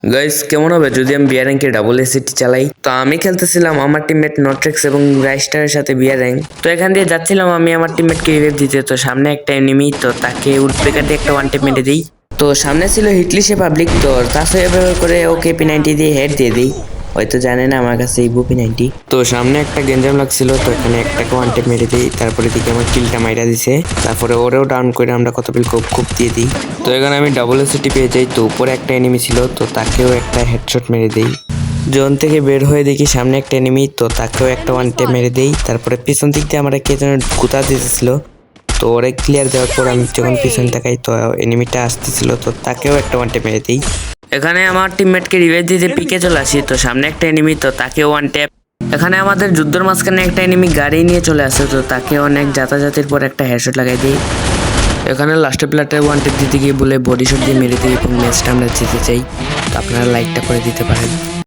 Guys কেমন হবে যদি আমি বিয়ার র্যাঙ্কে ডাবল এসিটি চালাই। তো আমি খেলতেছিলাম আমার টিমমেট নট্রেক্স এবং রাইস্টারের সাথে বিয়ার র্যাঙ্ক। তো এখান দিয়ে যাচ্ছিলাম আমি আমার টিমমেটকে রিভাইভ দিতে। তো সামনে একটা এনিমি, তো তাকে উডপেকার দিয়ে একটা ওয়ান টেপ মেরে দিই। তো সামনে ছিল হিটলিশে পাবলিক, তো তার সাথে ব্যবহার করে ওকে P90 দিয়ে হেড দিয়ে দিই। হয়তো জানে না আমার কাছে এই P90। তো সামনে একটা গেঞ্জাম লাগছিল, তো এখানে একটাকে ওয়ান টেপ মেরে দিই। তারপরে দিকে আমার কিলটা মাইরা দিছে, তারপরে ওরেও ডাউন করে আমরা কত পিল খুব দিয়ে দিই। তো এখানে আমি ডাবল এসিটি পেয়ে যাই। তো উপরে একটা এনিমি ছিল, তো তাকেও একটা হেডশট মেরে দিই। জোন থেকে বের হয়ে দেখি সামনে একটা এনিমি, তো তাকেও একটা ওয়ান টেপ মেরে দিই। তারপরে পিছন দিক দিয়ে আমার কে যেন গুতা দিতেছিল, তো ওরে ক্লিয়ার দেওয়ার পর আমি যখন পিছন তাকাই তো এনিমিটা আসতেছিল, তো তাকেও একটা ওয়ান টেপ মেরে দিই। এখানে আমার টিমমেটকে রিভাইভ দিতে পিকে চলে আসি, তো সামনে একটা এনিমি, তো তাকেও ওয়ান ট্যাপ। এখানে আমাদের যুদ্ধের মাঝখানে একটা এনিমি গাড়ি নিয়ে চলে আসে, তো তাকে অনেক যাতায়াতের পর একটা হেডশট লাগাই দিই। এখানে লাস্টের প্লেয়ারটা ওয়ান ট্যাপ দিতে গিয়ে বলে বডি শট দিয়ে মেরে দিই এবং ম্যাচটা আমরা জিতে চাই। তো আপনারা লাইকটা করে দিতে পারেন।